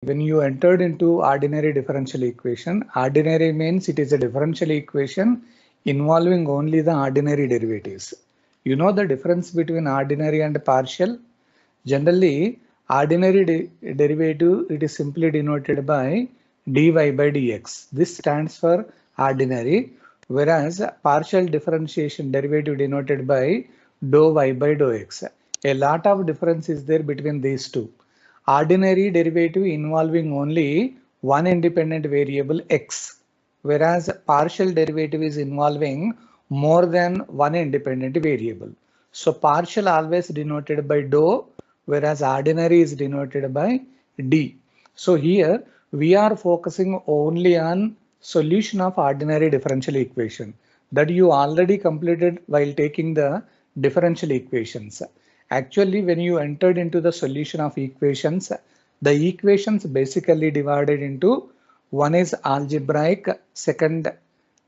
when you entered into ordinary differential equation, ordinary means it is a differential equation involving only the ordinary derivatives. You know the difference between ordinary and partial? Generally, ordinary derivative, it is simply denoted by dy by dx. This stands for ordinary, whereas partial differentiation derivative denoted by dou y by dou x. A lot of difference is there between these two. Ordinary derivative involving only one independent variable x, whereas partial derivative is involving more than one independent variable. So partial always denoted by dou, whereas ordinary is denoted by d. So here we are focusing only on solution of ordinary differential equation that you already completed while taking the differential equations. Actually, when you entered into the solution of equations, the equations basically divided into one is algebraic, second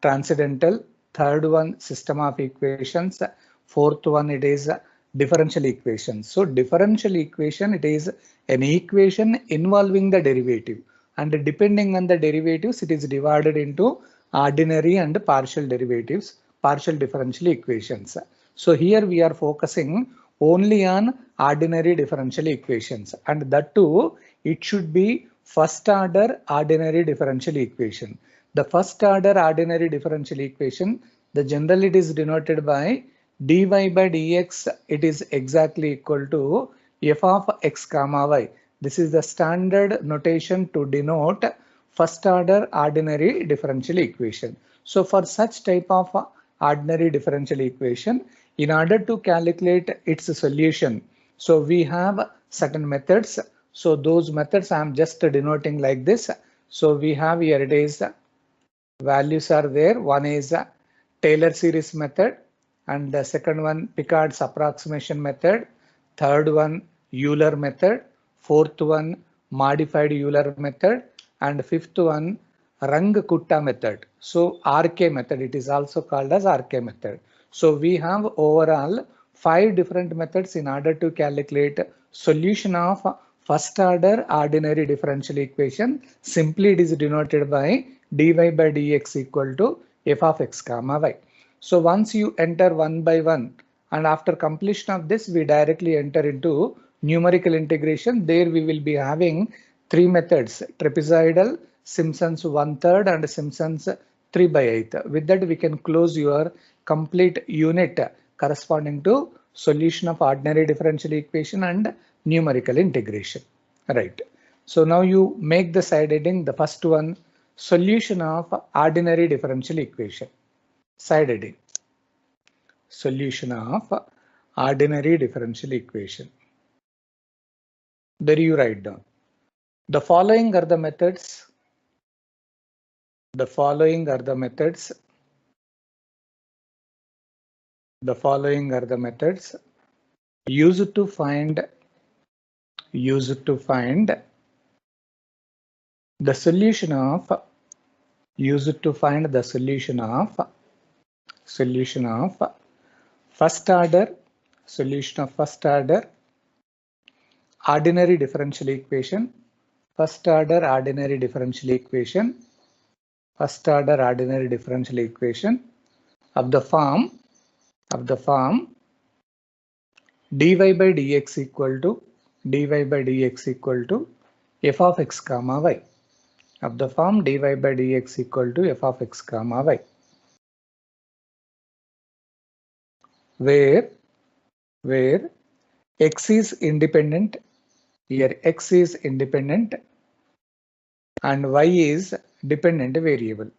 transcendental, third one system of equations, fourth one it is differential equation. So differential equation, it is an equation involving the derivative, and depending on the derivatives, it is divided into ordinary and partial derivatives, partial differential equations. So here we are focusing only on ordinary differential equations, and that too it should be first order ordinary differential equation. The first order ordinary differential equation, the general it is denoted by dy by dx, it is exactly equal to f of x comma y. This is the standard notation to denote first order ordinary differential equation. So for such type of ordinary differential equation, in order to calculate its solution, so we have certain methods. So those methods I am just denoting like this. So we have here, it is values are there. One is Taylor series method, and the second one Picard's approximation method, third one Euler method, fourth one modified Euler method, and fifth one Runge-Kutta method. So RK method, it is also called as RK method. So we have overall 5 different methods in order to calculate solution of first order ordinary differential equation. Simply it is denoted by dy by dx equal to f of x comma y. So once you enter one by one, and after completion of this, we directly enter into numerical integration. There we will be having 3 methods: trapezoidal, Simpson's 1/3, and Simpson's 3/8. With that, we can close your complete unit corresponding to solution of ordinary differential equation and numerical integration. Right. So now you make the side heading, the first one, solution of ordinary differential equation. Side heading, solution of ordinary differential equation. There you write down. The following are the methods. The following are the methods. The following are the methods used to find the solution of first order ordinary differential equation, first order ordinary differential equation of the form dy by dx equal to f of x comma y, of the form dy by dx equal to f of x comma y, where x is independent, here x is independent and y is dependent variable,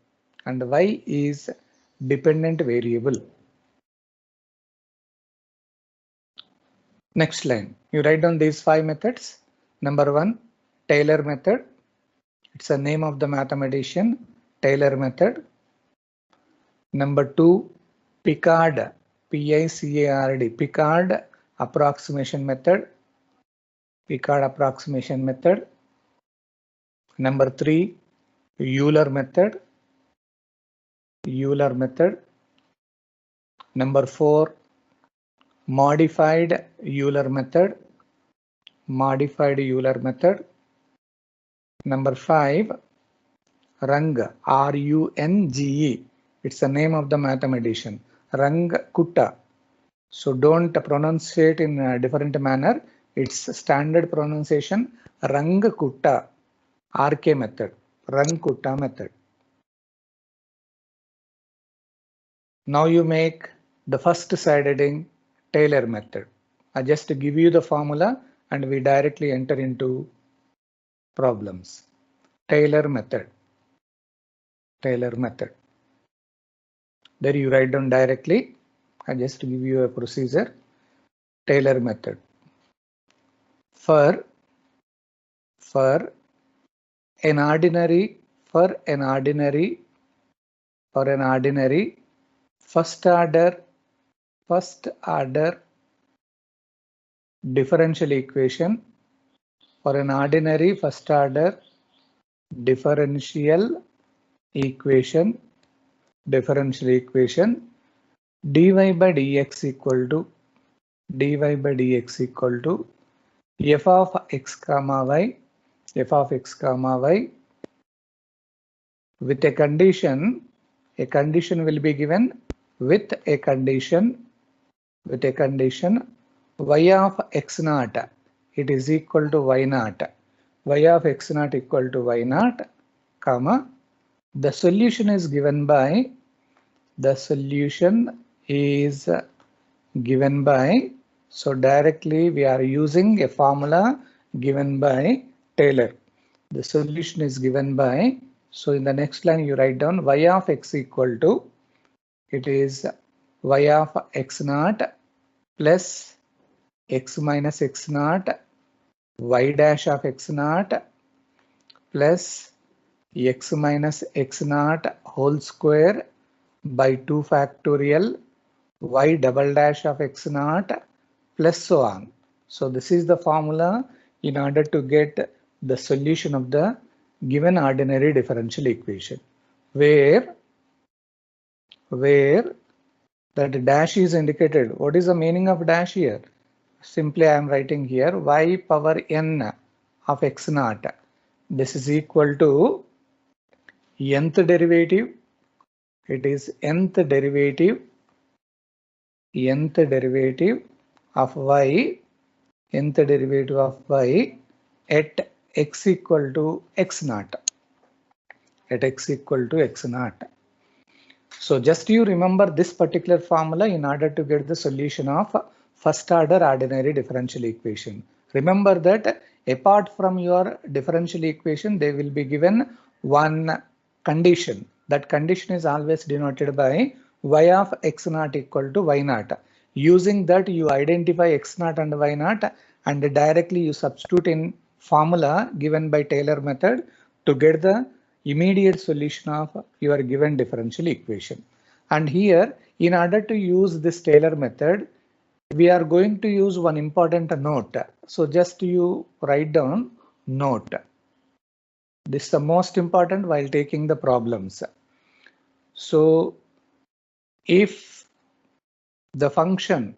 Next line, you write down these 5 methods. Number 1, Taylor method. It's a name of the mathematician, Taylor method. Number 2, Picard, P-I-C-A-R-D, Picard approximation method. Number 3, Euler method. Number 4, modified Euler method. Number 5, Rang, R-U-N-G-E. It's the name of the mathematician. Rang Kutta. So don't pronounce it in a different manner. It's standard pronunciation. Rang Kutta. RK method. Rang Kutta method. Now you make the first side heading Taylor method. I just give you the formula and we directly enter into problems. Taylor method. Taylor method. There you write down directly. I just give you a procedure. Taylor method. For an ordinary first order differential equation, for an ordinary first order differential equation, dy by dx equal to f of x comma y with a condition will be given with a condition y of x naught it is equal to y naught, y of x naught equal to y naught, comma, the solution is given by so directly we are using a formula given by Taylor. The solution is given by, so in the next line you write down y of x equal to, it is y of x naught plus x minus x naught, y dash of x naught plus x minus x naught whole square by 2 factorial y double dash of x naught plus so on. So this is the formula in order to get the solution of the given ordinary differential equation, where that dash is indicated. What is the meaning of dash here? Simply I am writing here y power n of x naught. This is equal to nth derivative. It is nth derivative of y at x equal to x naught. So just you remember this particular formula in order to get the solution of first order ordinary differential equation. Remember that apart from your differential equation, they will be given one condition. That condition is always denoted by y of x naught equal to y naught. Using that, you identify x naught and y naught and directly you substitute in formula given by Taylor method to get the immediate solution of your given differential equation. And here, in order to use this Taylor method, we are going to use one important note. So just you write down note. This is the most important while taking the problems. So if the function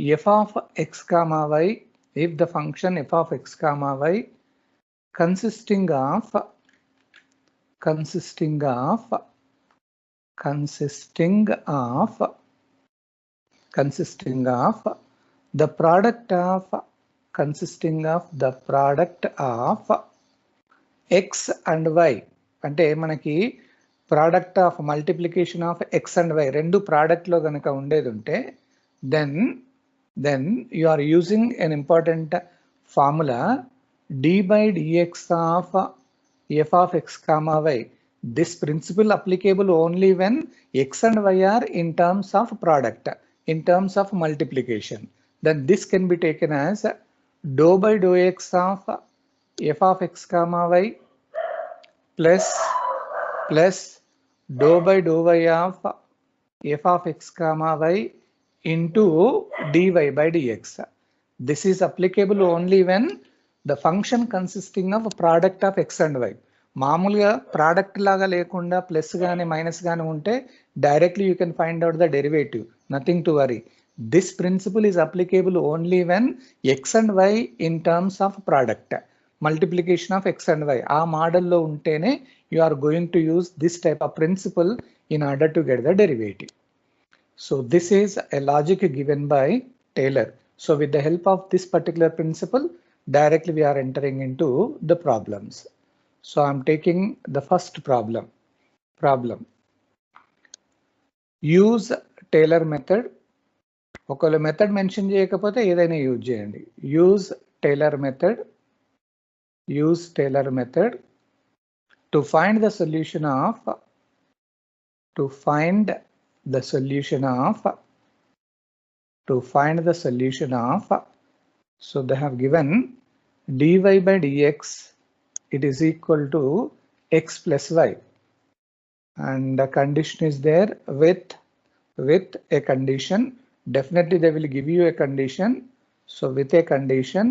f of x comma y, if the function f of x comma y consisting of the product of x and y, అంటే మనకి product of multiplication of x and y రెండు product లో గనక ఉండేది ఉంటే then you are using an important formula d by dx of f of x comma y. This principle applicable only when x and y are in terms of product, in terms of multiplication. Then this can be taken as dou by dou x of f of x comma y plus dou by dou y of f of x comma y into dy by dx. This is applicable only when the function consisting of a product of x and y. మామూలుగా product లాగా లేకుండా plus కానీ minus కానీ ఉంటే directly you can find out the derivative, nothing to worry. This principle is applicable only when x and y in terms of product, multiplication of x and y. Our model lo untene you are going to use this type of principle in order to get the derivative. So this is a logic given by Taylor. So with the help of this particular principle, directly we are entering into the problems. So I'm taking the first problem. Use Taylor method. ఒకవేళ method mention చేయకపోతే ఏదైనా use చేయండి. Use Taylor method to find the solution of so they have given dy by dx it is equal to x plus y, and the condition is there with a condition. Definitely they will give you a condition. So with a condition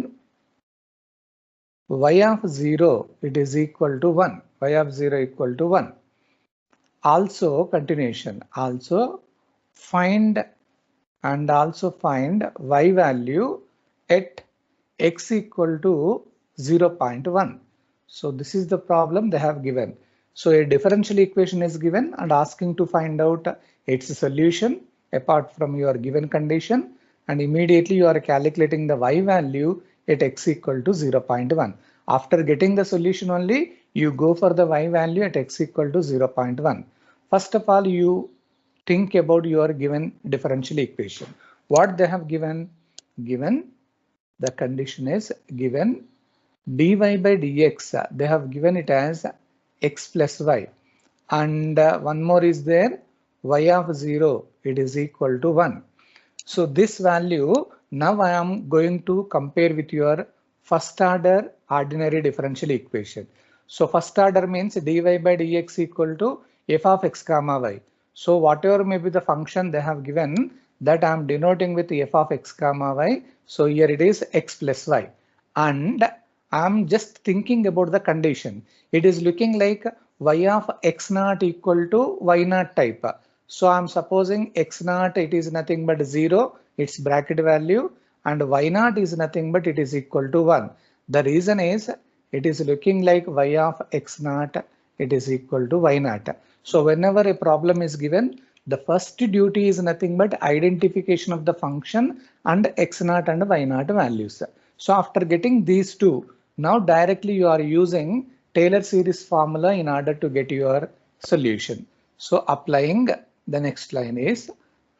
y of 0 it is equal to 1. Y of 0 equal to 1. Also continuation. Also find y value at x equal to 0.1. So this is the problem they have given. So a differential equation is given and asking to find out its solution apart from your given condition, and immediately you are calculating the y value at x equal to 0.1. After getting the solution only, you go for the y value at x equal to 0.1. First of all, you think about your given differential equation. What they have given? The condition is given dy by dx. They have given it as x plus y, and one more is there, y of 0 it is equal to 1. So this value now I am going to compare with your first order ordinary differential equation. So first order means dy by dx equal to f of x comma y. So whatever may be the function they have given, that I am denoting with f of x comma y. So here it is x plus y, and I am just thinking about the condition. It is looking like y of x naught equal to y naught type. So I am supposing x naught it is nothing but 0, its bracket value, and y naught is nothing but it is equal to 1. The reason is it is looking like y of x naught it is equal to y naught. So whenever a problem is given, the first duty is nothing but identification of the function and x naught and y naught values. So after getting these two, now directly you are using Taylor series formula in order to get your solution. So applying, the next line is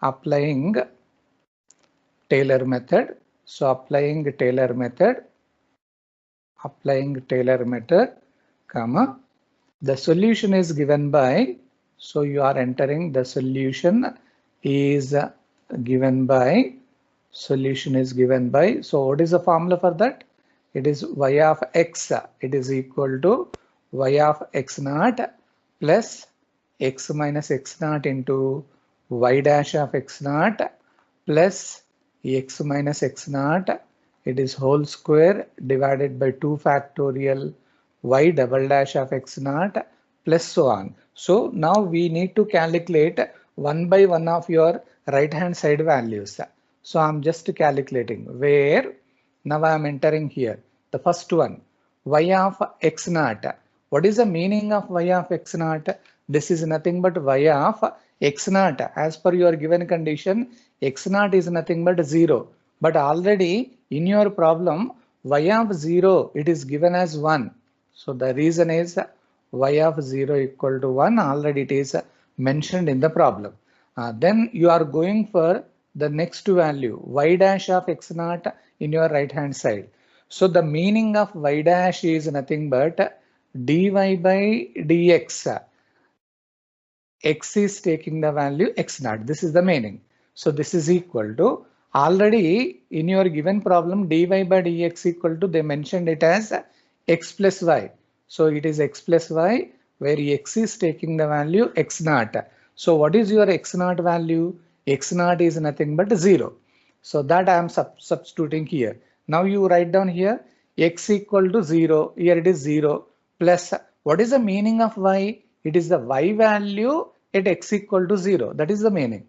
applying Taylor method. So applying Taylor method, comma, the solution is given by, so you are entering the solution is given by, so what is the formula for that? It is y of x, it is equal to y of x naught plus x minus x naught into y dash of x naught plus x minus x naught, it is whole square divided by 2 factorial y double dash of x naught plus so on. So now we need to calculate one by one of your right hand side values. So I'm just calculating, where now I am entering here the first one, y of x naught. What is the meaning of y of x naught? This is nothing but y of x naught. As per your given condition, x naught is nothing but 0. But already in your problem, y of 0 it is given as 1. So the reason is y of 0 equal to 1. Already it is mentioned in the problem. Then you are going for the next value, y dash of x naught in your right hand side. So the meaning of y dash is nothing but dy by dx. X is taking the value x naught. This is the meaning. So this is equal to, already in your given problem, dy by dx equal to, they mentioned it as x plus y. So it is x plus y, where x is taking the value x naught. So what is your x naught value? X naught is nothing but 0. So that I am substituting here. Now you write down here x equal to 0. Here it is 0 plus, what is the meaning of y? It is the y value at x equal to 0. That is the meaning.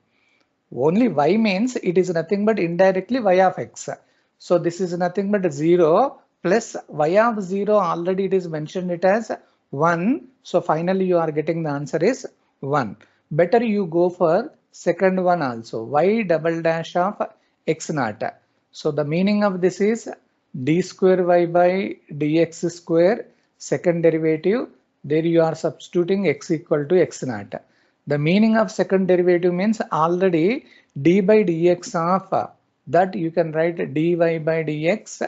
Only y means it is nothing but indirectly y of x. So this is nothing but 0 plus y of 0 already it is mentioned it as 1. So finally you are getting the answer is 1. Better you go for second one also, y double dash of x naught. So the meaning of this is d square y by dx square second derivative. There you are substituting x equal to x naught. The meaning of second derivative means already d by dx of that you can write dy by dx.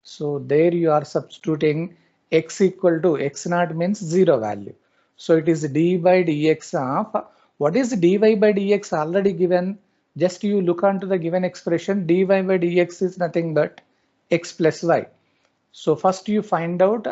So there you are substituting x equal to x naught means 0 value. So it is d by dx of what is dy by dx already given. Just you look onto the given expression, dy by dx is nothing but x plus y. So first you find out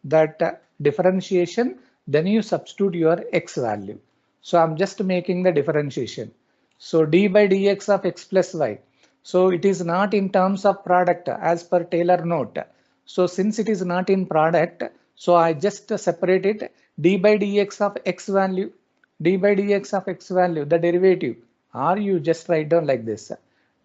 that differentiation, then you substitute your x value. So I'm just making the differentiation. So d by dx of x plus y. So it is not in terms of product as per Taylor note. So since it is not in product, so I just separate it d by dx of x value, d by dx of x value, the derivative, or you just write down like this,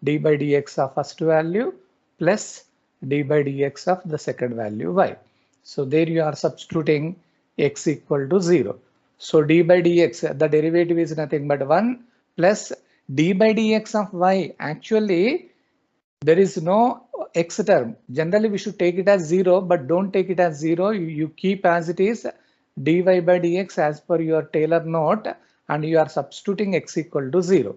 d by dx of first value plus d by dx of the second value y. So there you are substituting x equal to 0. So d by dx, the derivative is nothing but 1 plus d by dx of y. Actually, there is no x term. Generally, we should take it as 0, but don't take it as 0. You keep as it is dy by dx as per your Taylor note, and you are substituting x equal to 0.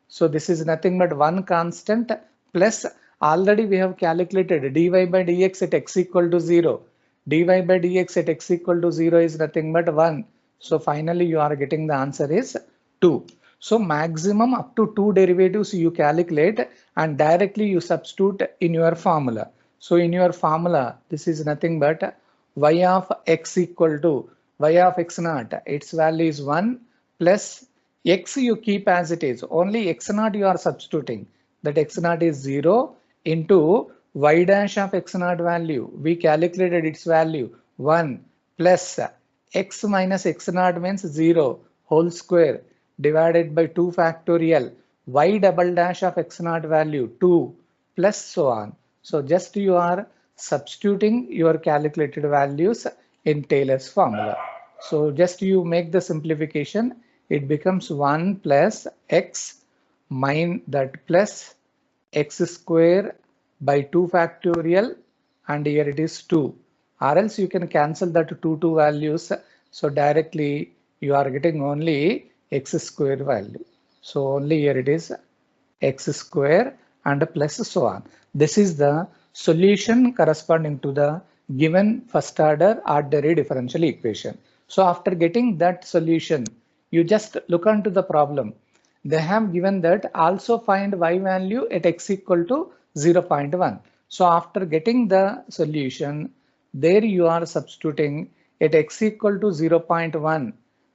So this is nothing but one constant plus already we have calculated dy by dx at x equal to 0. dy by dx at x equal to 0 is nothing but 1. So finally you are getting the answer is 2. So maximum up to 2 derivatives you calculate and directly you substitute in your formula. So in your formula, this is nothing but y of x equal to y of x naught, its value is 1 plus x you keep as it is, only x naught you are substituting, that x naught is 0 into y dash of x naught value, we calculated its value 1 plus x minus x naught means 0 whole square divided by 2 factorial y double dash of x naught value 2 plus so on. So just you are substituting your calculated values in Taylor's formula. So just you make the simplification, it becomes 1 plus x minus that plus x square by 2 factorial, and here it is 2, or else you can cancel that 2 values. So directly you are getting only x square value. So only here it is x square and plus so on. This is the solution corresponding to the given first order ordinary differential equation. So after getting that solution, you just look onto the problem. They have given that also find y value at x equal to 0.1. So after getting the solution, there you are substituting at x equal to 0.1.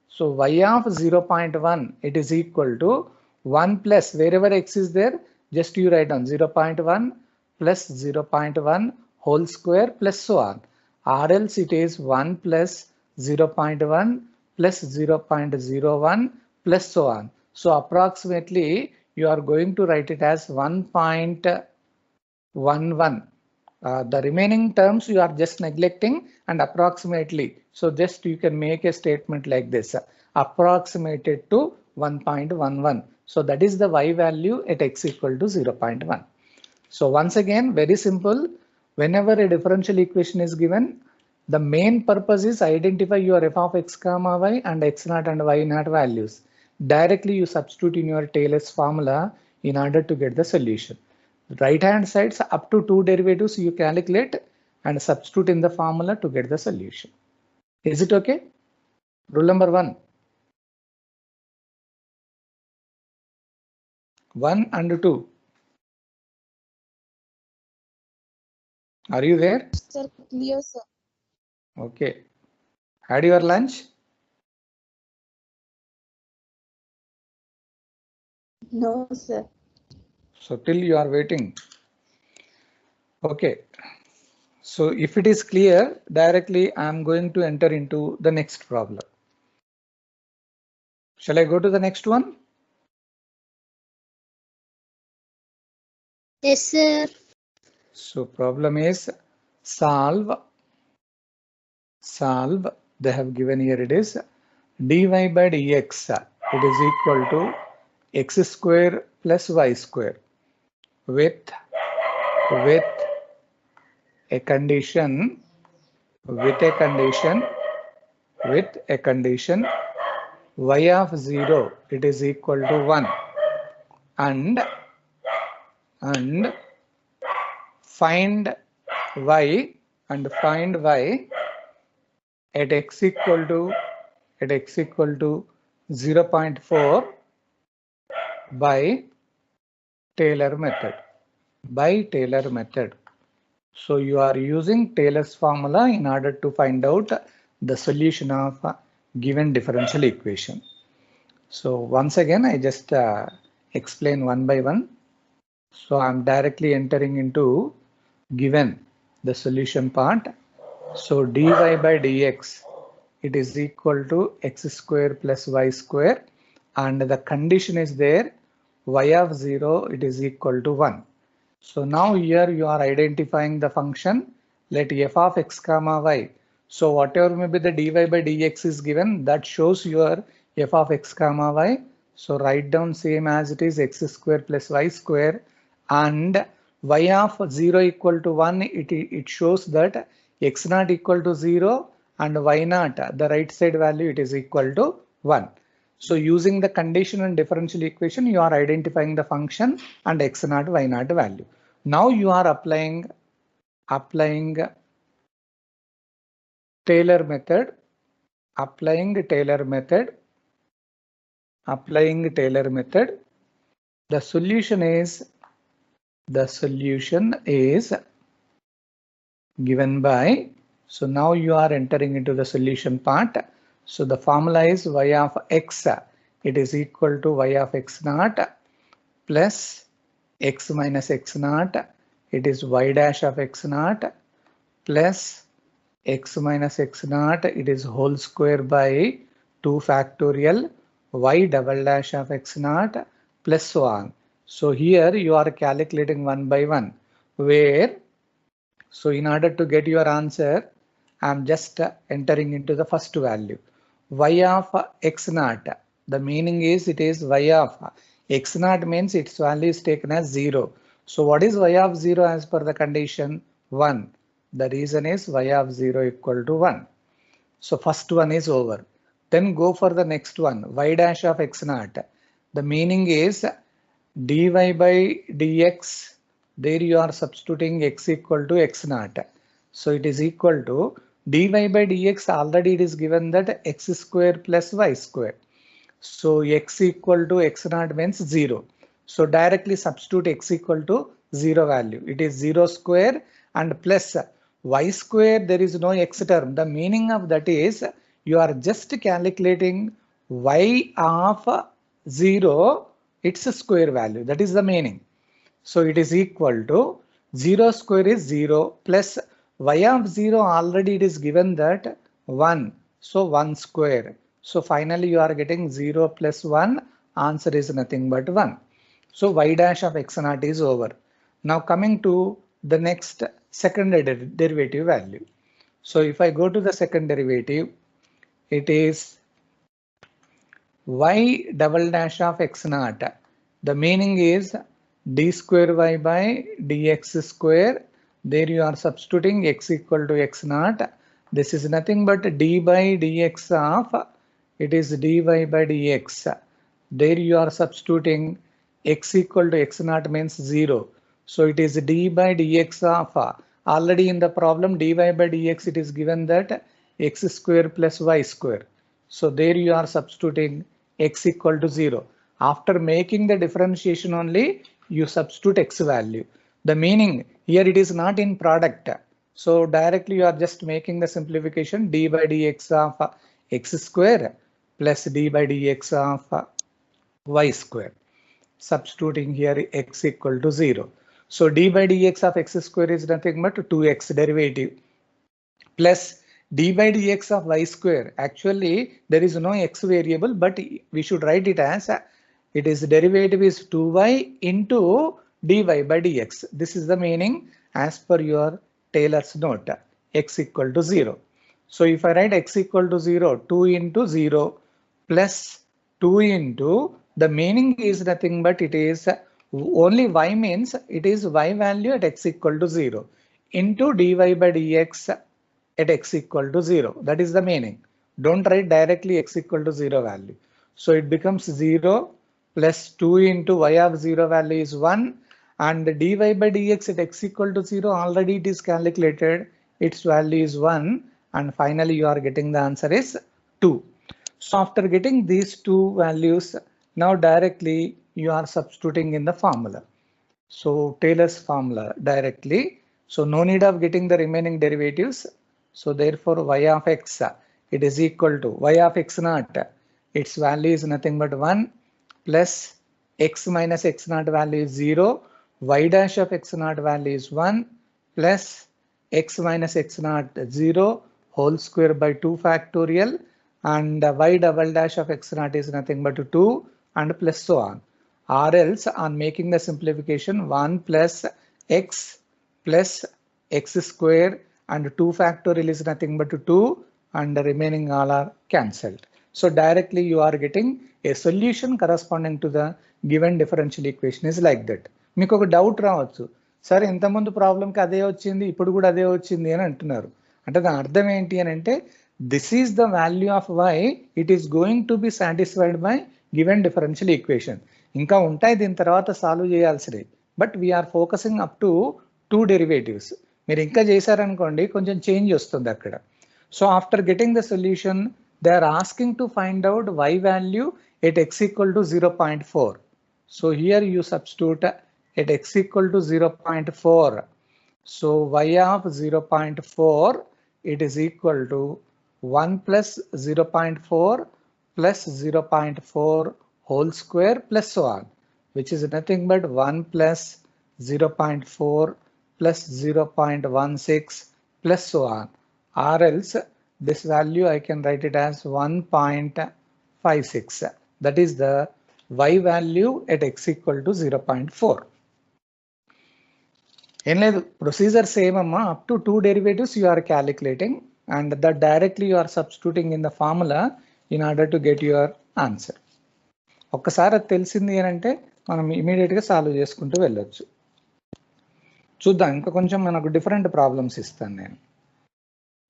So y of 0.1, it is equal to 1 plus wherever x is there, just you write down 0.1 plus 0.1 whole square plus so on. Or else it is 1 plus 0.1 plus 0.01 plus so on. So approximately you are going to write it as 1.11. The remaining terms you are just neglecting and approximately. So just you can make a statement like this, approximated to 1.11. So that is the y value at x equal to 0.1. So once again, very simple. Whenever a differential equation is given, the main purpose is identify your f of x comma y and x naught and y naught values. Directly you substitute in your Taylor's formula in order to get the solution. Right hand sides up to 2 derivatives you calculate and substitute in the formula to get the solution. Is it okay? Rule number 1. 1 and 2. Are you there? Sir, clear, sir. Okay. Had your lunch? No, sir. So till you are waiting. Okay. So if it is clear, directly I am going to enter into the next problem. Shall I go to the next one? Yes, sir. So problem is solve. They have given here it is dy by dx. It is equal to x square plus y square with with a condition with a condition with a condition y of 0 it is equal to 1 and find y find y at x equal to 0.4 by Taylor method. So you are using Taylor's formula in order to find out the solution of a given differential equation. So once again, I just explain one by one. So I'm directly entering into given the solution part. So dy by dx, it is equal to x square plus y square, and the condition is there, y of 0, it is equal to 1. So now here you are identifying the function, let f of x comma y. So whatever may be the dy by dx is given, that shows your f of x comma y. So write down same as it is x square plus y square, and y of 0 equal to 1, it shows that x naught equal to 0 and y naught, the right side value, it is equal to 1. So using the condition and differential equation, you are identifying the function and x naught, y naught value. Now you are applying Taylor method, applying Taylor method. The solution is given by, so now you are entering into the solution part. So the formula is y of x, it is equal to y of x naught plus x minus x naught, it is y dash of x naught plus x minus x naught, it is whole square by 2 factorial y double dash of x naught plus so on. So here you are calculating one by one, where, so in order to get your answer, I am just entering into the first value. Y of x naught, the meaning is it is y of x naught means its value is taken as 0. So what is y of 0 as per the condition? 1. The reason is y of 0 equal to 1. So first one is over. Then go for the next one, y dash of x naught. The meaning is dy by dx, there you are substituting x equal to x naught. So it is equal to dy by dx, already it is given that x square plus y square. So x equal to x naught means 0. So directly substitute x equal to 0 value. It is 0 square and plus y square, there is no x term. The meaning of that is you are just calculating y of 0, its square value. That is the meaning. So it is equal to 0 square is 0 plus y of 0, already it is given that 1. So 1 square. So finally you are getting 0 plus 1. Answer is nothing but 1. So y dash of x naught is over. Now coming to the next second derivative value. So if I go to the second derivative, it is y double dash of x naught. The meaning is d square y by dx square. There you are substituting x equal to x naught. This is nothing but d by dx of, it is dy by dx. There you are substituting x equal to x naught means 0. So it is d by dx of, already in the problem dy by dx it is given that x square plus y square. So there you are substituting x equal to 0. After making the differentiation only, you substitute x value. The meaning here it is not in product. So directly you are just making the simplification, d by dx of x square plus d by dx of y square. Substituting here x equal to 0. So d by dx of x square is nothing but 2x derivative plus d by dx of y square. Actually, there is no x variable, but we should write it as it is derivative is 2y into dy by dx. This is the meaning as per your Taylor's note, x equal to 0. So if I write x equal to 0, 2 into 0 plus 2 into, the meaning is nothing but it is only y means it is y value at x equal to 0 into dy by dx at x equal to 0. That is the meaning. Don't write directly x equal to 0 value. So it becomes 0 plus 2 into y of 0 value is 1, and dy by dx at x equal to 0 already it is calculated. Its value is 1, and finally you are getting the answer is 2. So after getting these two values, now directly you are substituting in the formula. So Taylor's formula directly. So no need of getting the remaining derivatives. So therefore y of x, it is equal to y of x naught. Its value is nothing but 1 plus x minus x naught value is 0. Y dash of x naught value is 1 plus x minus x naught 0 whole square by 2 factorial, and y double dash of x naught is nothing but 2 and plus so on. Or else on making the simplification 1 plus x square and 2 factorial is nothing but 2, and the remaining all are cancelled. So directly you are getting a solution corresponding to the given differential equation is like that. మీకు ఒక doubt రావచ్చు, సరే ఇంతకుముందు ప్రాబ్లంకి అదే వచ్చింది ఇప్పుడు కూడా అదే వచ్చింది అని అంటున్నారు. అంటే దాని అర్థం ఏంటి అని అంటే this is the value of Y it is going to be satisfied by given differential equation. ఇంకా ఉంటాయి దీని తర్వాత సాల్వ్ చేయాల్సినవి, but we are focusing up to 2 derivatives. మీరు ఇంకా చేశారనుకోండి కొంచెం చేంజ్ వస్తుంది అక్కడ. So after getting the solution they are asking to find out y value at x equal to 0.4. So here you substitute at x equal to 0.4. So y of 0.4 it is equal to 1 plus 0.4 plus 0.4 whole square plus so on, which is nothing but 1 plus 0.4 plus 0.16 plus so on, or else this value I can write it as 1.56. That is the y value at x equal to 0.4. ఏం లేదు, procedure same అమ్మా. Up to 2 derivatives you are calculating, and that directly you are substituting in the formula in order to get your answer. ఒక్కసారి అది తెలిసింది అని అంటే మనం ఇమీడియట్గా సాల్వ్ చేసుకుంటూ వెళ్ళొచ్చు. చూద్దాం, ఇంకా కొంచెం మనకు డిఫరెంట్ ప్రాబ్లమ్స్ ఇస్తాను నేను.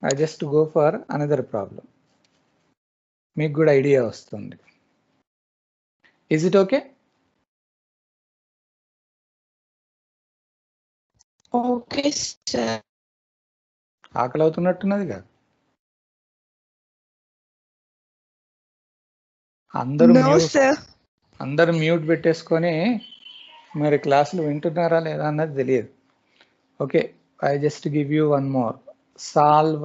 I just go for another problem, మీకు కూడా ఐడియా వస్తుంది. Is it okay? Okay sir. ఆకలి అవుతున్నట్టున్నది కదా అందరూ మ్యూట్ పెట్టేసుకొని మరి క్లాసులు వింటున్నారా లేదా అన్నది తెలియదు. Okay, I just give you one more. Solve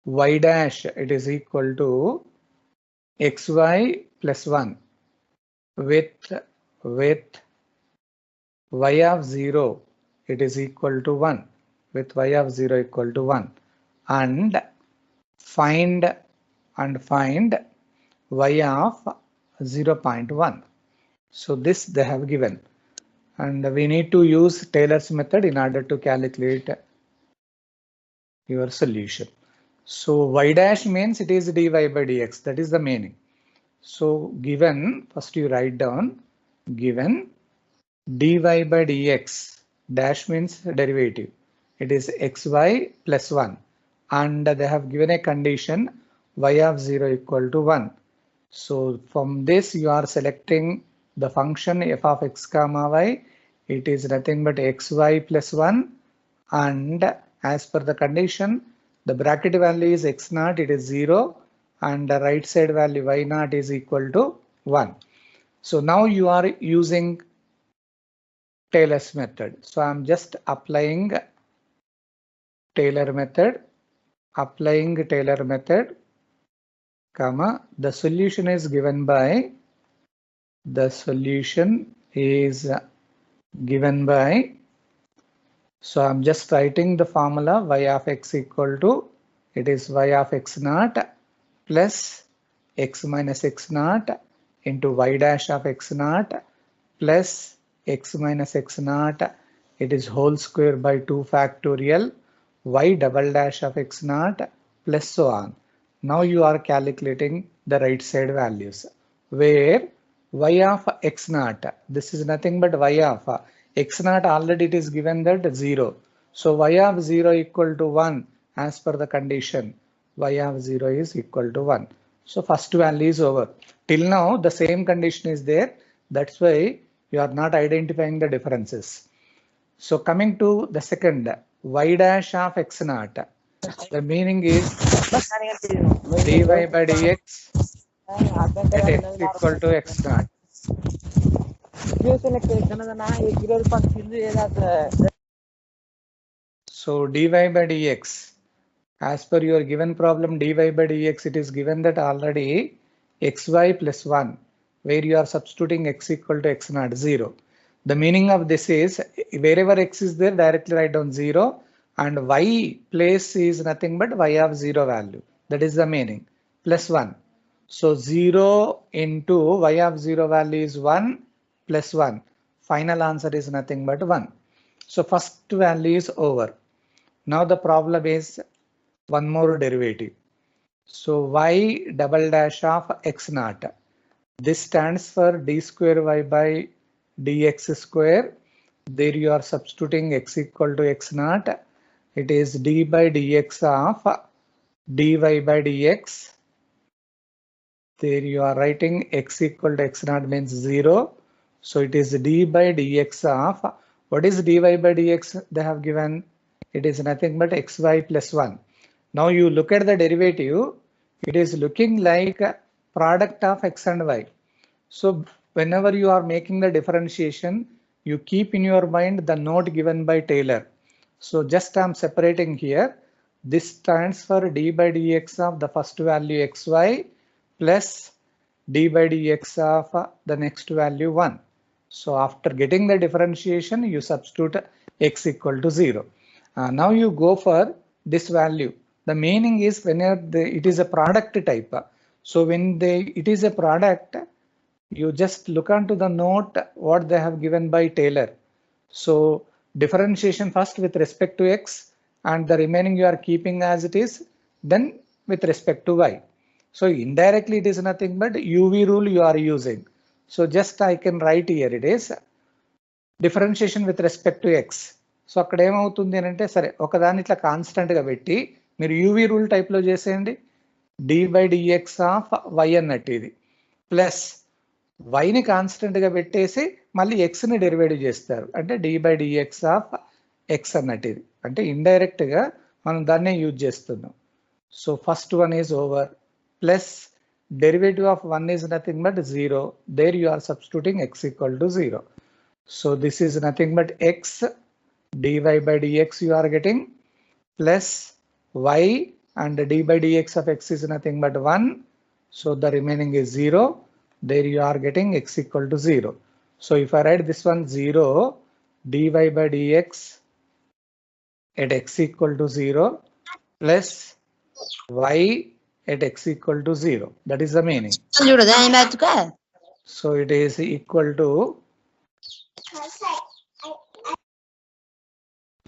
y dash it is equal to xy plus 1 with y of 0 it is equal to 1 with y of 0 equal to 1, and find y of 0.1. So this they have given, and we need to use Taylor's method in order to calculate your solution. So y dash means it is dy by dx, that is the meaning. So given, first you write down, given dy by dx, dash means derivative, it is xy plus 1, and they have given a condition y of 0 equal to 1. So from this you are selecting the function f of x comma y, it is nothing but xy plus 1, and as per the condition the bracket value is x naught, it is 0, and the right side value y naught is equal to 1. So now you are using Taylor's method. So I'm just applying Taylor method, comma, the solution is given by, so I'm just writing the formula y of x equal to, it is y of x naught plus x minus x naught into y dash of x naught plus x minus x naught, it is whole square by 2 factorial, y double dash of x naught plus so on. Now you are calculating the right side values, where y of x naught, this is nothing but y of x naught, already it is given that 0. So y of 0 equal to 1 as per the condition, y of 0 is equal to 1. So first value is over. Till now the same condition is there. That's why you are not identifying the differences. So coming to the second, y dash of x naught. The meaning is dy by dx at x equal to x naught. So dy by dx, as per your given problem, dy by dx, it is given that already xy plus 1, where you are substituting x equal to x naught 0. The meaning of this is wherever x is there, directly write down 0, and y place is nothing but y of 0 value. That is the meaning, plus 1. So 0 into y of 0 value is 1 plus 1. Final answer is nothing but 1. So first value is over. Now the problem is one more derivative. So y double dash of x naught. This stands for d square y by dx square. There you are substituting x equal to x naught. It is d by dx of dy by dx. There you are writing x equal to x naught means 0. So it is d by dx of, what is dy by dx they have given? It is nothing but xy plus 1. Now you look at the derivative, it is looking like a product of x and y. So whenever you are making the differentiation, you keep in your mind the note given by Taylor. So just I am separating here. This stands for d by dx of the first value xy plus d by dx of the next value 1. So after getting the differentiation, you substitute x equal to 0. Now you go for this value. The meaning is whenever it is a product type. So when it is a product, you just look onto the note what they have given by Taylor. So differentiation first with respect to x, and the remaining you are keeping as it is, then with respect to y. So indirectly it is nothing but UV rule you are using. So just I can write here, it is differentiation with respect to x. So అక్కడ ఏమవుతుంది అంటే, సరే ఒకదాని ఇట్లా constant గా పెట్టి మీరు UV rule type లో చేసేయండి. D by DX of Y అన్నట్టు ఇది, ప్లస్ వైని కాన్స్టెంట్ గా పెట్టేసి మళ్ళీ ఎక్స్ ని డెరివేటివ్ చేస్తారు, అంటే D by DX of X అన్నట్టు ఇది. అంటే ఇండైరెక్ట్ గా మనం దాన్నే యూజ్ చేస్తున్నాం. So first one is over, plus derivative of 1 is nothing but 0. There you are substituting x equal to 0. So this is nothing but x dy by dx you are getting, plus y, and d by dx of x is nothing but 1. So the remaining is 0. There you are getting x equal to 0. So if I write this one 0 dy by dx at x equal to 0 plus y at x equal to 0. That is the meaning. So it is equal to,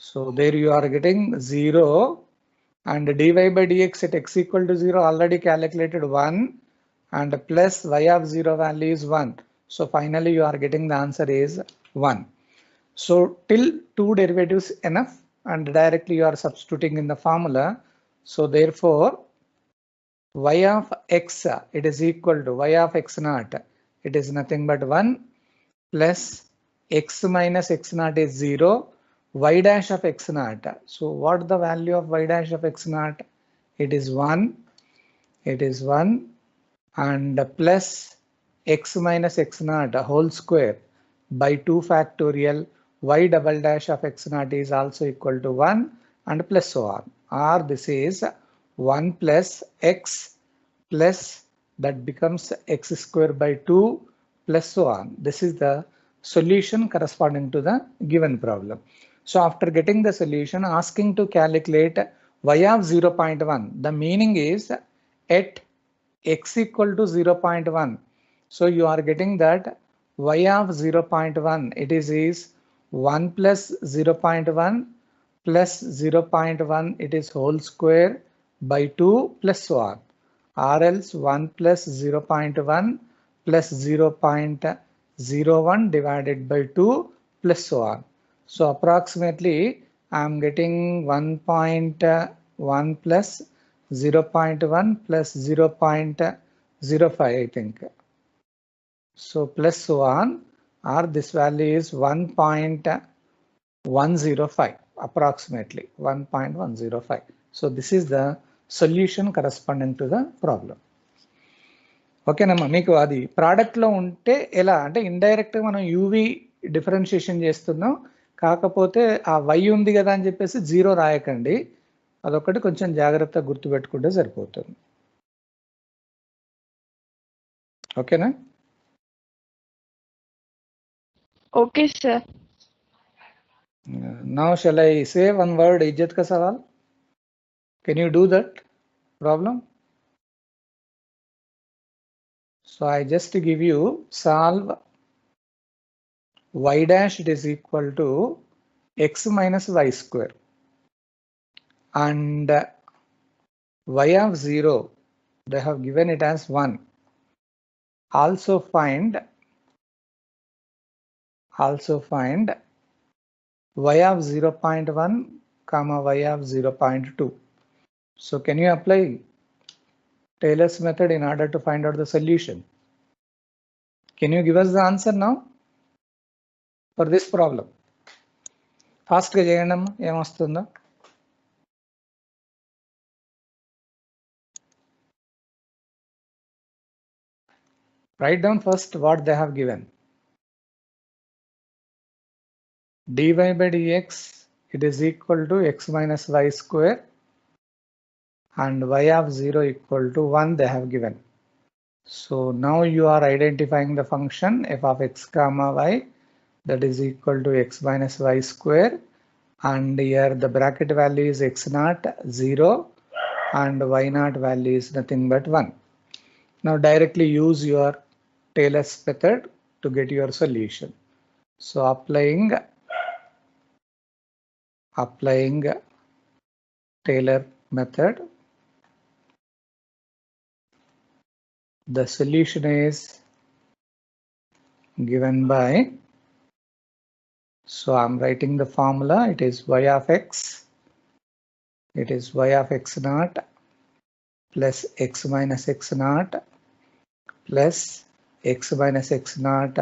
so there you are getting 0, and dy by dx at x equal to 0 already calculated 1, and plus y of 0 value is 1. So finally you are getting the answer is 1. So till 2 derivatives enough, and directly you are substituting in the formula. So therefore y of x, it is equal to y of x naught, it is nothing but 1, plus x minus x naught is 0, y dash of x naught. So what the value of y dash of x naught? It is 1, it is 1, and plus x minus x naught whole square by 2 factorial, y double dash of x naught is also equal to 1, and plus so on. Or this is 1 plus x plus that becomes x square by 2 plus so on. This is the solution corresponding to the given problem. So after getting the solution, asking to calculate y of 0.1, the meaning is at x equal to 0.1. So you are getting that y of 0.1, it is 1 plus 0.1 plus 0.1, it is whole square by 2 plus so on, or else 1 plus 0.1 plus 0.01 divided by 2 plus so on. So approximately I am getting 1.1 plus 0.1 plus 0.05, I think. So plus so on, or this value is 1.105, approximately 1.105. So this is the solution corresponding to the problem. ఓకేనమ్మా, మీకు అది ప్రోడక్ట్లో ఉంటే ఎలా అంటే ఇండైరెక్ట్గా మనం UV differentiation చేస్తున్నాం, కాకపోతే ఆ వై ఉంది కదా అని చెప్పేసి 0 రాయకండి, అదొకటి కొంచెం జాగ్రత్తగా గుర్తుపెట్టుకుంటే సరిపోతుంది. ఓకేనా? Okay, sir. Now shall I say one word, Ijjat ka sawal? Can you do that problem? So I just give you solve y dash, it is equal to x minus y square, and y of 0, they have given it as 1. Also find y of 0.1 comma y of 0.2. So can you apply Taylor's method in order to find out the solution? Can you give us the answer now for this problem? Fast ga cheyandi amma, em vastundo. Write down first what they have given. dy by dx, it is equal to x minus y square, and y of 0 equal to 1 they have given. So now you are identifying the function f of x comma y, that is equal to x minus y square, and here the bracket value is x naught 0 and y naught value is nothing but 1. Now directly use your Taylor's method to get your solution. So applying Taylor method, the solution is given by, so I'm writing the formula, it is y of x, it is y of x naught plus x minus x naught plus x minus x naught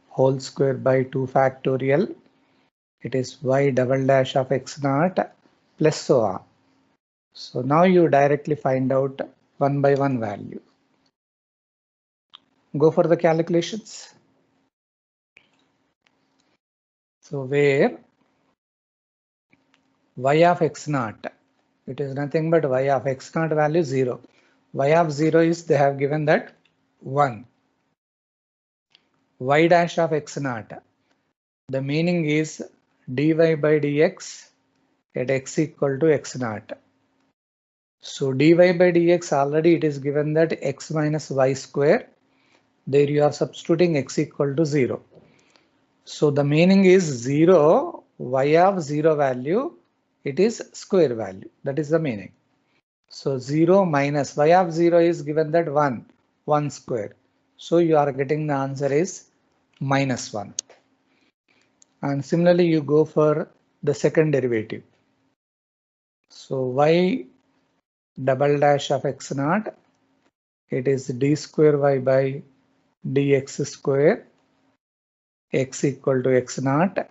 whole square by 2 factorial, it is y double dash of x naught plus so on. So now you directly find out one by one value. Go for the calculations. So where y of x naught, it is nothing but y of x naught value 0. Y of 0 is, they have given that 1. Y dash of x naught, the meaning is dy by dx at x equal to x naught. So dy by dx, already it is given that x minus y square, there you are substituting x equal to 0. So the meaning is 0, y of 0 value, it is square value, that is the meaning. So 0 minus y of 0 is given that 1 square. So you are getting the answer is minus 1. And similarly you go for the second derivative. So y double dash of x naught, it is d square y by dx square, x equal to x naught.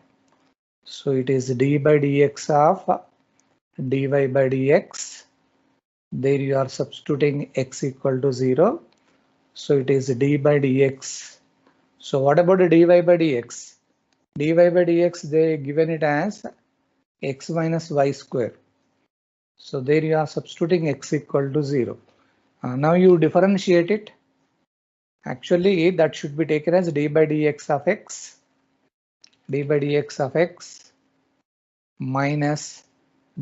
So it is d by dx of dy by dx. There you are substituting x equal to 0. So it is d by dx. So what about the dy by dx? Dy by dx, they given it as x minus y square. So there you are substituting x equal to 0. Now you differentiate it. Actually that should be taken as d by dx of x, d by dx of x minus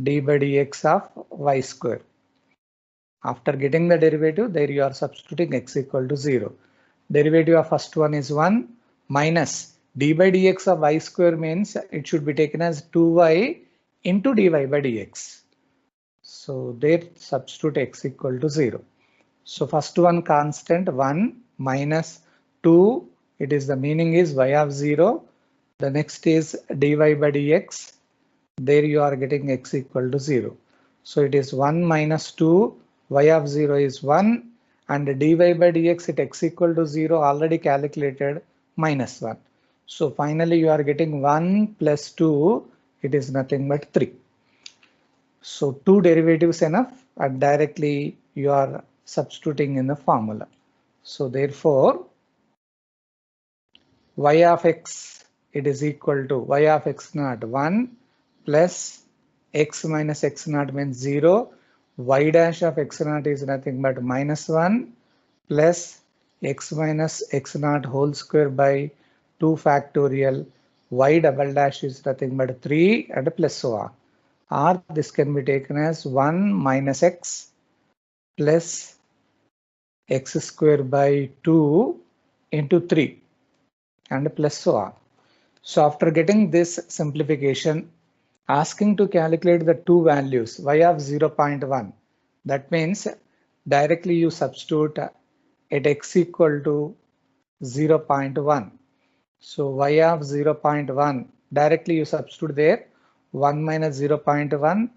d by dx of y square. After getting the derivative, there you are substituting x equal to 0. Derivative of first one is 1, minus d by dx of y square means it should be taken as 2y into dy by dx. So there substitute x equal to 0. So first one constant 1 minus 2, it is the meaning is y of 0. The next is dy by dx. There you are getting x equal to 0. So it is 1 minus 2, y of 0 is 1, and dy by dx at x equal to 0 already calculated minus 1. So finally you are getting 1 plus 2, it is nothing but 3. So two derivatives enough, and directly you are substituting in the formula. So therefore y of x, it is equal to y of x naught 1 plus x minus x naught means 0. Y dash of x naught is nothing but minus 1 plus x minus x naught whole square by 2 factorial. Y double dash is nothing but 3 and plus so on. Or this can be taken as 1 minus x plus x square by 2 into 3 and plus so on. So after getting this simplification, asking to calculate the two values y of 0.1, that means directly you substitute at x equal to 0.1. So y of 0.1, directly you substitute there 1 minus 0.1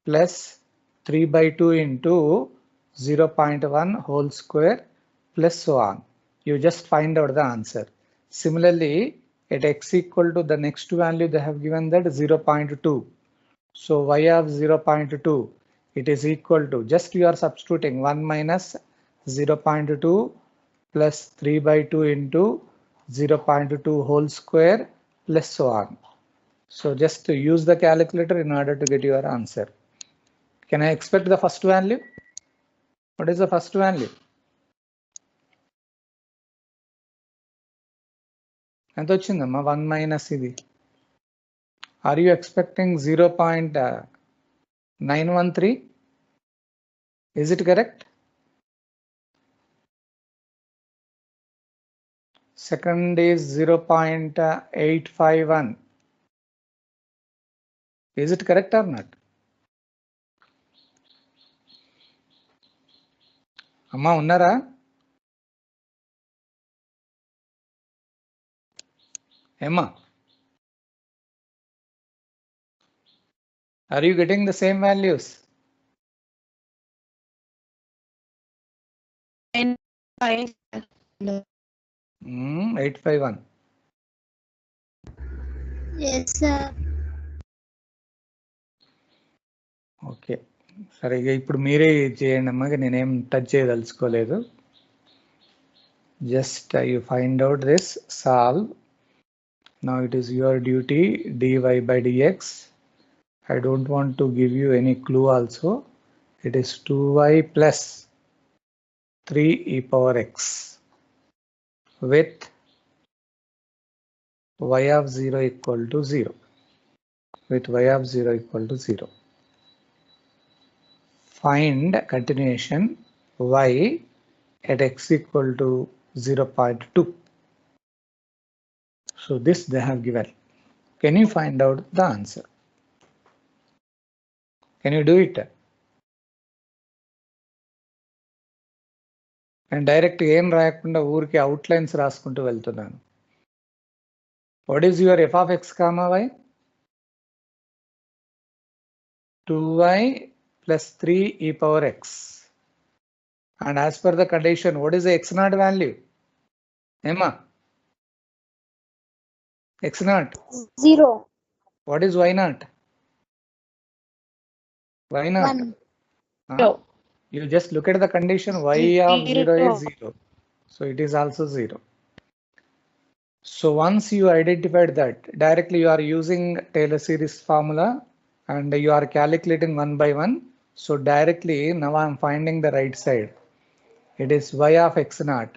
plus 3 by 2 into 0.1 whole square plus so on. You just find out the answer. Similarly, at x equal to the next value they have given that 0.2. So y of 0.2, it is equal to, just you are substituting 1 minus 0.2 plus 3 by 2 into 0.2 whole square plus so on. So just to use the calculator in order to get your answer. Can I expect the first value? What is the first value? ఎంత వచ్చిందమ్మా 1 minus ఇది. Are you expecting 0.913? Is it correct? Second is 0.851. Is it correct or not? అమ్మా ఉన్నారా? Emma, are you getting the same values? 851. Yes, sir. Okay, సరే ఇప్పుడు మీరే చేయండి అమ్మా, నేనేం touch చేయదలుచుకోలేదు. Just you find out this, solve. Now it is your duty, dy by dx. I don't want to give you any clue also. It is 2y plus 3 e power x with y of 0 equal to 0. With y of 0 equal to 0. Find continuation y at x equal to 0.2. So this they have given. Can you find out the answer? Can you do it? And direct ఏం రాయకుండా ఊరికి outlines రాసుకుంటూ వెళ్తున్నాను. What is your f of x comma y? 2y plus 3 e power x. And as per the condition, what is the x naught value? Emma? X naught? 0. What is y naught? Y naught? 1. Huh? You just look at the condition, y of 0 is 0. So it is also 0. So once you identified that, directly you are using Taylor series formula and you are calculating one by one. So directly now I am finding the right side. It is y of x naught.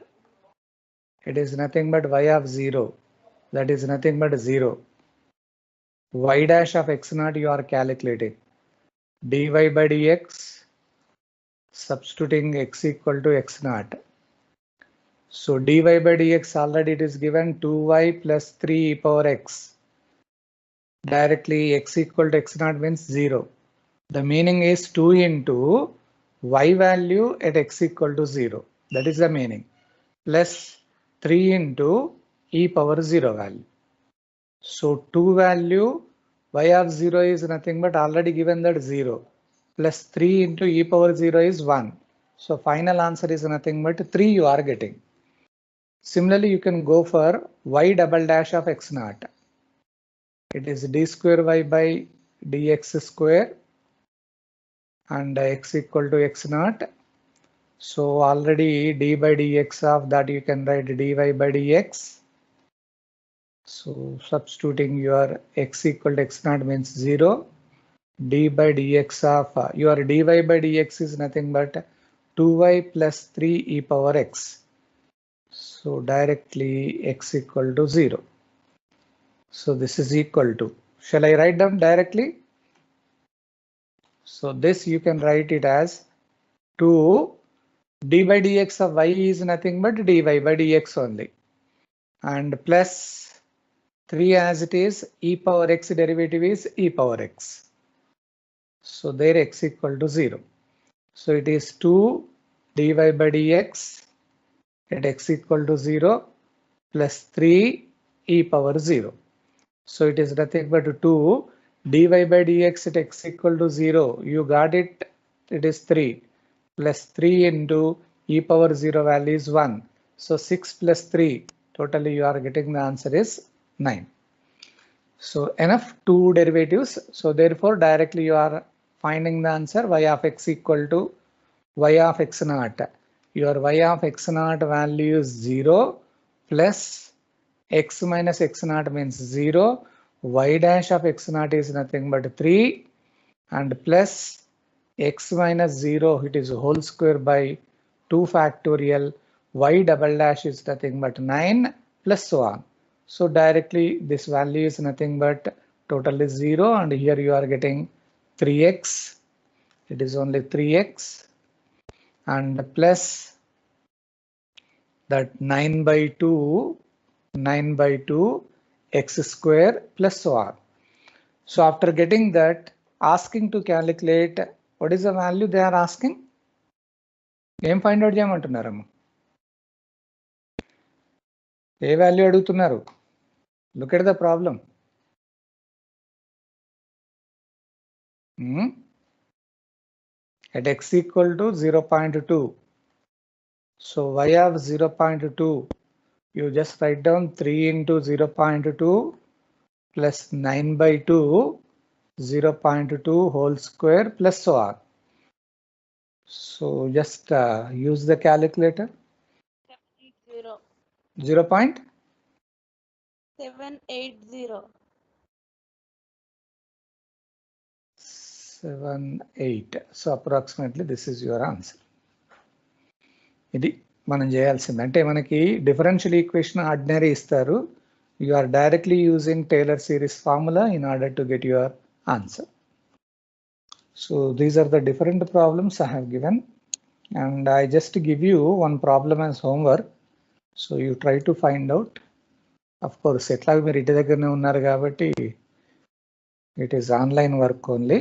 It is nothing but y of 0. That is nothing but 0. Y dash of x naught you are calculating. dy by dx, substituting x equal to x naught. So dy by dx already it is given 2y plus 3 e power x. Directly x equal to x naught means 0. The meaning is 2 into y value at x equal to 0. That is the meaning. Plus 3 into e power 0 value. So 2 value y of 0 is nothing but already given that 0. Plus 3 into e power 0 is 1. So final answer is nothing but 3 you are getting. Similarly, you can go for y double dash of x naught. It is d square y by dx square and x equal to x naught. So already d by dx of that you can write dy by dx. So substituting your x equal to x naught means 0. D by dx of your dy by dx is nothing but 2y plus 3 e power x. So directly x equal to 0. So this is equal to, shall I write down directly? So this you can write it as 2 d by dx of y is nothing but dy by dx only, and plus 3 as it is, e power x derivative is e power x. So there x equal to 0. So it is 2 dy by dx at x equal to 0 plus 3 e power 0. So it is nothing but 2 dy by dx at x equal to 0. You got it. It is 3 plus 3 into e power 0 value is 1. So 6 plus 3. Totally you are getting the answer is 9. So enough two derivatives. So therefore directly you are finding the answer y of x equal to y of x naught. Your y of x naught value is 0 plus x minus x naught means 0. Y dash of x naught is nothing but 3 and plus x minus 0 it is whole square by 2 factorial. Y double dash is nothing but 9 plus so on. So directly this value is nothing but total is 0 and here you are getting 3x. It is only 3x and plus that 9 by 2 x square plus so on. So after getting that, asking to calculate what is the value they are asking? ఏం find out చేయమంటున్నారమ్మ? ఏ value అడుగుతున్నారు? Look at the problem. At x equal to 0.2. So y of 0.2, you just write down 3 into 0.2 plus 9 by 2, 0.2 whole square plus so on. So just use the calculator. 0.780. So approximately this is your answer. ఇది మనం చేయాల్సింది. అంటే మనకి differential equation ordinary ఇస్తారు. You are directly using Taylor series formula in order to get your answer. So these are the different problems I have given and I just give you one problem as homework. So you try to find out. Of course, ఎట్లా మీరు ఇంటి దగ్గరనే ఉన్నారు కాబట్టి it is online work only.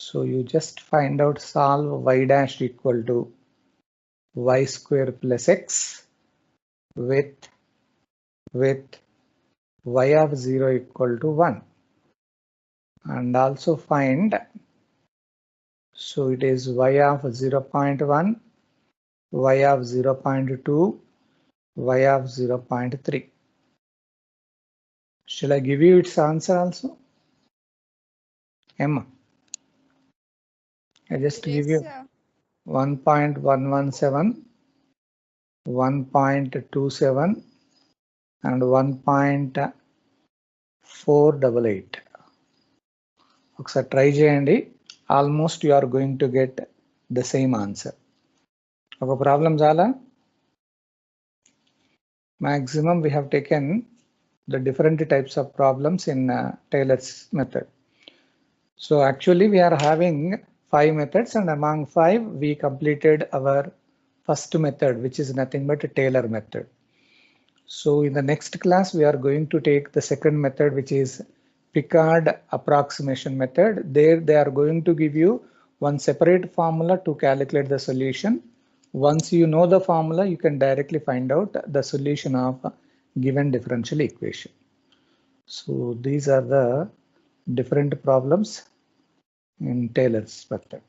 So you just find out, solve y dash equal to y square plus x with y of 0 equal to 1 and also find, so it is y of 0.1, y of 0.2, y of 0.3. Shall I give you its answer also? Emma, I just give you 1.117, 1.27 and 1.488. ఒకసారి try చేయండి. Almost you are going to get the same answer. ఒక problem చాలా maximum we have taken the different types of problems in Taylor's method. So actually we are having 5 methods and among 5 we completed our first method, which is nothing but a Taylor method. So in the next class, we are going to take the second method, which is Picard approximation method. There they are going to give you one separate formula to calculate the solution. Once you know the formula, you can directly find out the solution of a given differential equation. So these are the different problems in Taylor's method.